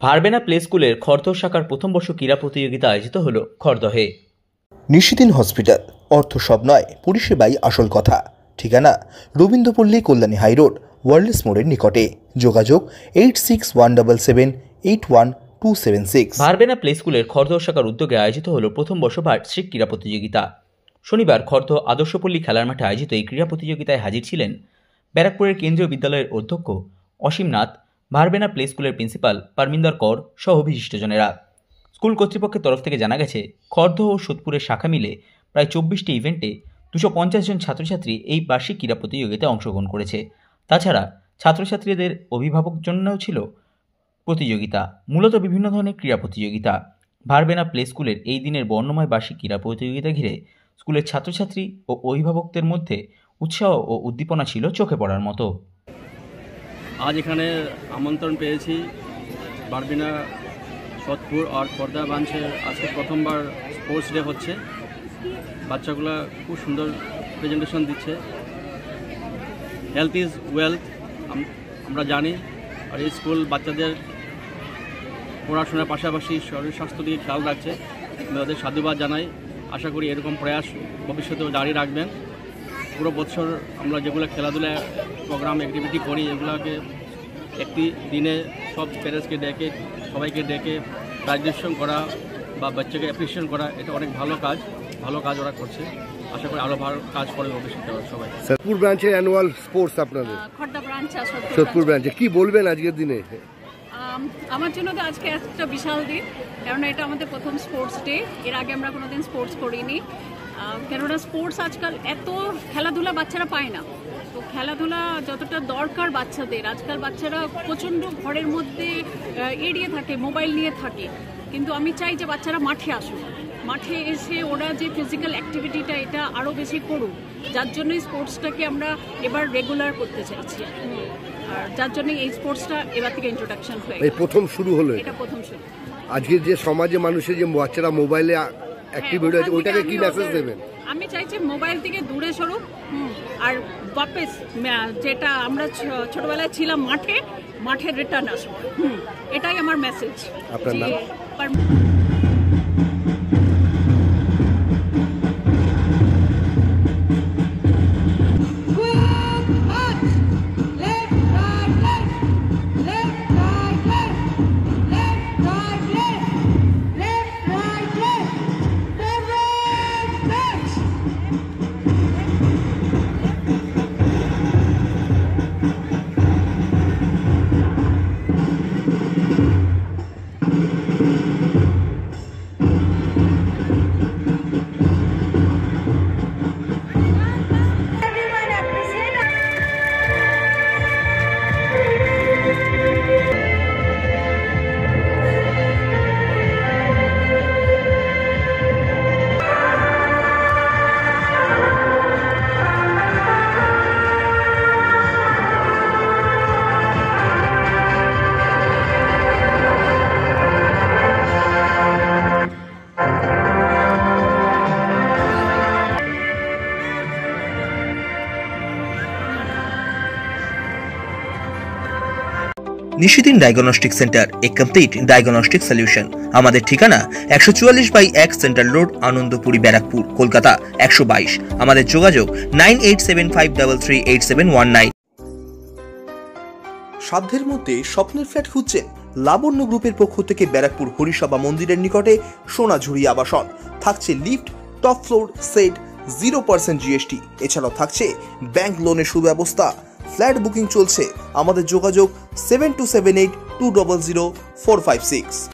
Verbena play স্কুলের খড়দহ শাখার প্রথম বর্ষ ক্রীড়া প্রতিযোগিতা আয়োজিত হলো খড়দহে। নিশিদিন হসপিটাল, অর্থ সব নয়, পরিষেবাই আসল কথা। ঠিকানা রবীন্দ্রপল্লী, কল্যাণী হাইরোড, ওয়ার্ল্ডস মোড়ের নিকটে। যোগাযোগ 8617781276। ভারবেনা প্লে স্কুলের খড়দহ শাখার উদ্যোগে আয়োজিত হলো প্রথম বর্ষ বার্ষিক ক্রীড়া প্রতিযোগিতা। শনিবার খড়দহ আদর্শপল্লী খেলার মাঠে আয়োজিত এই ক্রীড়া প্রতিযোগিতায় হাজির ছিলেন ব্যারাকপুরের কেন্দ্রীয় বিদ্যালয়ের অধ্যক্ষ অসীম নাথ, ভারবেনা প্লে স্কুলের প্রিন্সিপাল পারমিন্দর কর সহ বিশিষ্টজনেরা। স্কুল কর্তৃপক্ষের তরফ থেকে জানা গেছে, খড়দহ ও সোদপুরের শাখা মিলে প্রায় 24টি ইভেন্টে 250 জন ছাত্রছাত্রী এই বার্ষিক ক্রীড়া প্রতিযোগিতায় অংশগ্রহণ করেছে। তাছাড়া ছাত্রছাত্রীদের অভিভাবক জন্যও ছিল প্রতিযোগিতা, মূলত বিভিন্ন ধরনের ক্রীড়া প্রতিযোগিতা। ভারবেনা প্লে স্কুলের এই দিনের বর্ণময় বার্ষিক ক্রীড়া প্রতিযোগিতা ঘিরে স্কুলের ছাত্রছাত্রী ও অভিভাবকদের মধ্যে উৎসাহ ও উদ্দীপনা ছিল চোখে পড়ার মতো। আজ এখানে আমন্ত্রণ পেয়েছি ভারবেনা সোদপুর আর খড়দহ ব্রাঞ্চের আজকে প্রথমবার স্পোর্টস ডে হচ্ছে। বাচ্চাগুলো খুব সুন্দর প্রেজেন্টেশন দিচ্ছে। হেলথ ইজ ওয়েলথ আমরা জানি, আর এই স্কুল বাচ্চাদের পড়াশোনার পাশাপাশি শরীর স্বাস্থ্য দিকে খেয়াল রাখছে। আমি ওদের সাধুবাদ জানাই। আশা করি এরকম প্রয়াস ভবিষ্যতেও জারি রাখবেন। পুরো বছর আমরা যেগুলো খেলাধুলা প্রোগ্রাম অ্যাক্টিভিটি করি, এগুলোকে একটি দিনে সব প্যারেন্টসকে ডেকে সবাইকে ডেকে গ্রাজুয়েশন করা বা বাচ্চাকে অ্যাপ্রিসিয়েশন করা, এটা অনেক ভালো কাজ ওরা করছে। আশা করি আরও ভালো কাজ করে ভবিষ্যতে সবাই। সোদপুর ব্রাঞ্চের অ্যানুয়াল স্পোর্টস আপনাদের খড়দহ ব্রাঞ্চ আর সোদপুর ব্রাঞ্চে কি বলবেন আজকের দিনে? আমার জন্য তো আজকে একটা বিশাল দিন, কারণ এটা আমাদের প্রথম স্পোর্টস ডে। এর আগে আমরা কোনোদিন স্পোর্টস করিনি, কেননা স্পোর্টস আজকাল এত খেলাধুলা বাচ্চারা পায় না। তো খেলাধুলা যতটা দরকার বাচ্চাদের, আজকাল বাচ্চারা প্রচণ্ড ঘরের মধ্যে এড়িয়ে থাকে, মোবাইল নিয়ে থাকে। কিন্তু আমি চাই যে বাচ্চারা মাঠে আসুক, মাঠে এসে ওরা যে ফিজিক্যাল অ্যাক্টিভিটিটা এটা আরও বেশি করুক। যার জন্যই স্পোর্টসটাকে আমরা এবার রেগুলার করতে চাইছি, আর যার জন্য এই স্পোর্টসটা এবার থেকে ইন্ট্রোডাকশন হয়ে এই প্রথম শুরু হলো। এটা প্রথম শুরু। আজকের যে সমাজে মানুষের যে বাচ্চারা মোবাইলে অ্যাক্টিভ হয়ে আছে, ওইটাকে কি মেসেজ দেবেন? আমি চাইছি মোবাইল থেকে দূরে সরুক, আর ওয়াপস যেটা আমরা ছোটবেলায় ছিলাম মাঠে রিটার্ন আসুক। এটাই আমার মেসেজ। আপনার নাম? নিশিদিন ডায়াগনস্টিক সেন্টার, এ কমপ্লিট ডায়াগনস্টিক সলিউশন। আমাদের ঠিকানা 144/1 সেন্ট্রাল রোড, আনন্দপুরি, ব্যারাকপুর, কলকাতা 122। আমাদের যোগাযোগ 9875338719। সাধ্যের মধ্যে স্বপ্নের ফ্ল্যাট খুঁজছেন? লাবণ্য গ্রুপের পক্ষ থেকে ব্যারাকপুর হরিসভা মন্দিরের নিকটে সোনাঝুরি আবাসন। থাকছে lift, top floor, set, 0% GST। এছাড়াও থাকছে ব্যাংক লোনের সুব্যবস্থা। ফ্ল্যাট বুকিং চলছে। আমাদের যোগাযোগ 7278200456।